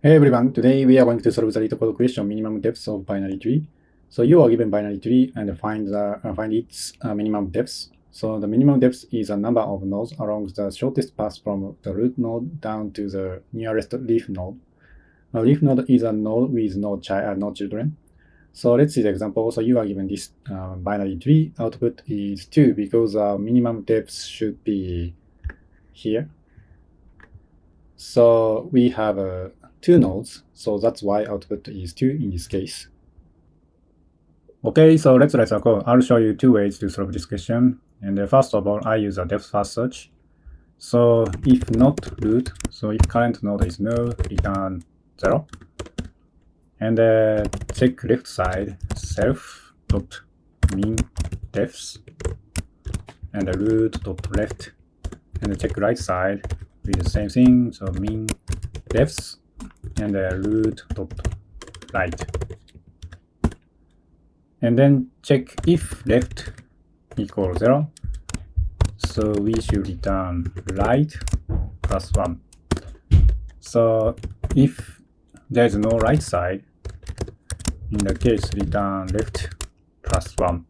Hey everyone, today we are going to solve the LeetCode question minimum depth of binary tree. So you are given binary tree and find its minimum depth. So the minimum depth is a number of nodes along the shortest path from the root node down to the nearest leaf node. A leaf node is a node with no children. So let's see the example. So you are given this binary tree. Output is 2 because minimum depth should be here. So we have 2 nodes, so that's why output is 2 in this case. Okay, so let's write the code. I'll show you 2 ways to solve this question. And first of all, I use a depth first search. So if not root, so if current node is null, return 0. And check left side self dot min depth and root dot left, and check right side with the same thing. So min depth and root dot right, and then check if left equals 0. So we should return right plus 1. So if there is no right side, in the case return left plus 1.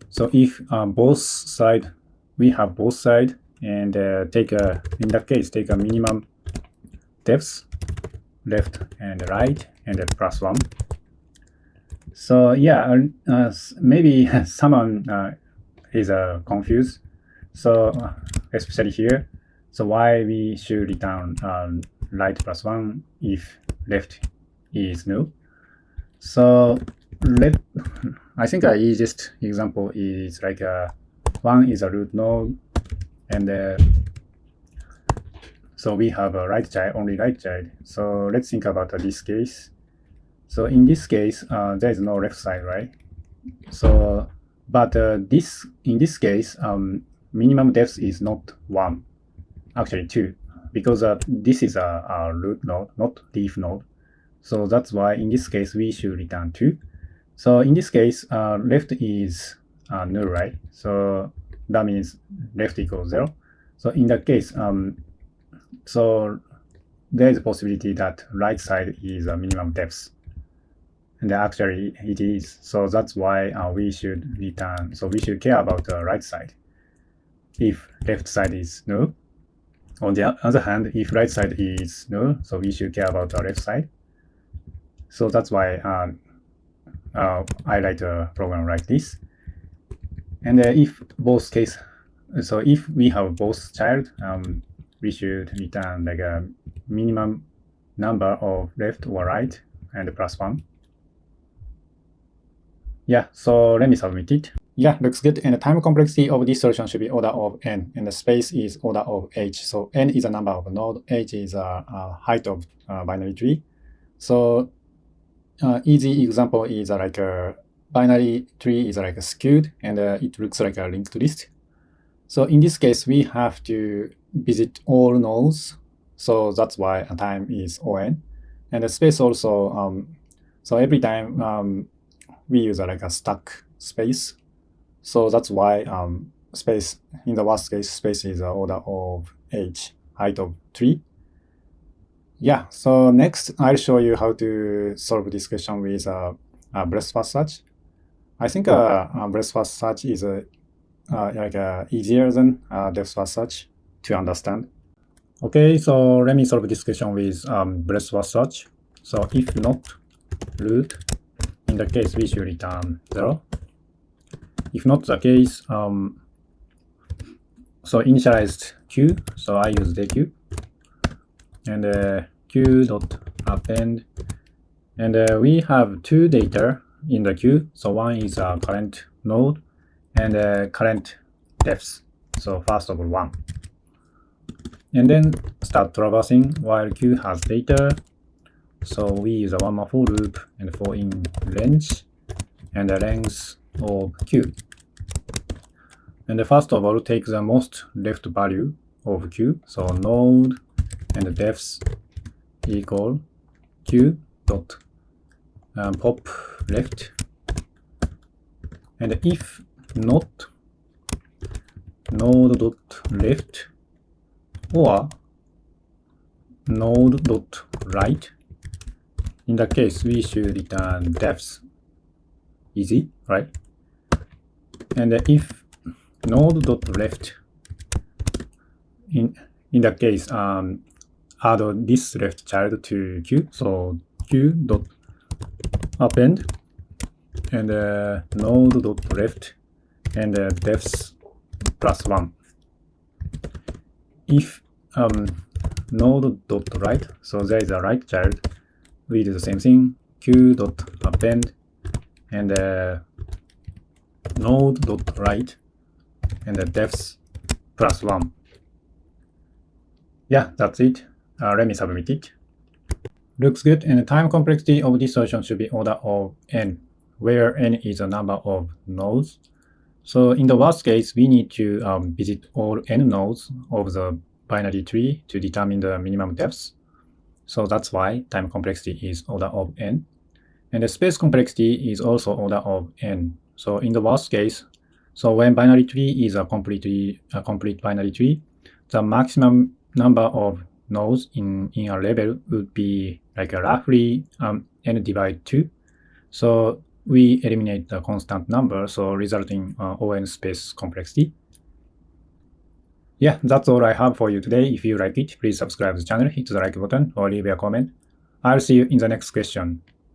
So if both side, we have both side, and in that case take a minimum depth left and right and plus 1. So yeah, maybe someone is confused. So especially here, so why we should return right plus 1 if left is null? So I think the easiest example is like 1 is a root node, and so we have a right child, only right child. So let's think about this case. So in this case, there is no left side, right? So, but in this case, minimum depth is not 1, actually 2, because this is a root node, not leaf node. So that's why in this case we should return 2. So in this case, left is null, right? So that means left equals 0. So in that case, so there is a possibility that right side is a minimum depth, and actually it is. So that's why we should return. So we should care about the right side if left side is null. On the other hand, if right side is null, so we should care about the left side. So that's why I write a program like this. And if both case, so if we have both child, we should return like a minimum number of left or right and plus 1. Yeah, so let me submit it. Yeah, looks good. And the time complexity of this solution should be order of n, and the space is order of h. So n is a number of node, h is a height of binary tree. So easy example is like a binary tree is like a skewed, and it looks like a linked list. So in this case, we have to visit all nodes. So that's why a time is on. And the space also, so every time we use like a stack space. So that's why space, in the worst case, space is the order of h, height of tree. Yeah, so next I'll show you how to solve this question with breadth first search. I think breadth first search is easier than depth first search to understand. Okay, so let me solve this question with breadth first search. So if not root, in the case we should return 0. If not the case, so initialized queue, so I use dequeue, and queue dot append, and we have 2 data in the queue. So one is a current node and current depth. So first of all 1, and then start traversing while queue has data. So we use a one more for loop and for in range and the length of queue. And first of all, take the most left value of queue. So node and depth equal queue dot pop left. And if not node dot left or node.write. In that case, we should return depth. Easy, right? And if node.left, in that case, add this left child to queue. So queue.append and node.left and depth plus 1. If node.write, so there is a right child, we do the same thing, queue.append and node.write and the depth plus 1. Yeah, that's it. Let me submit it. Looks good, and the time complexity of this solution should be order of n, where n is the number of nodes. So in the worst case, we need to visit all n nodes of the binary tree to determine the minimum depth. So that's why time complexity is order of n. And the space complexity is also order of n. So in the worst case, so when binary tree is a complete binary tree, the maximum number of nodes in a level would be like roughly n divided 2. So we eliminate the constant number, so resulting ON space complexity. Yeah, that's all I have for you today. If you like it, please subscribe to the channel, hit the like button, or leave a comment. I'll see you in the next question.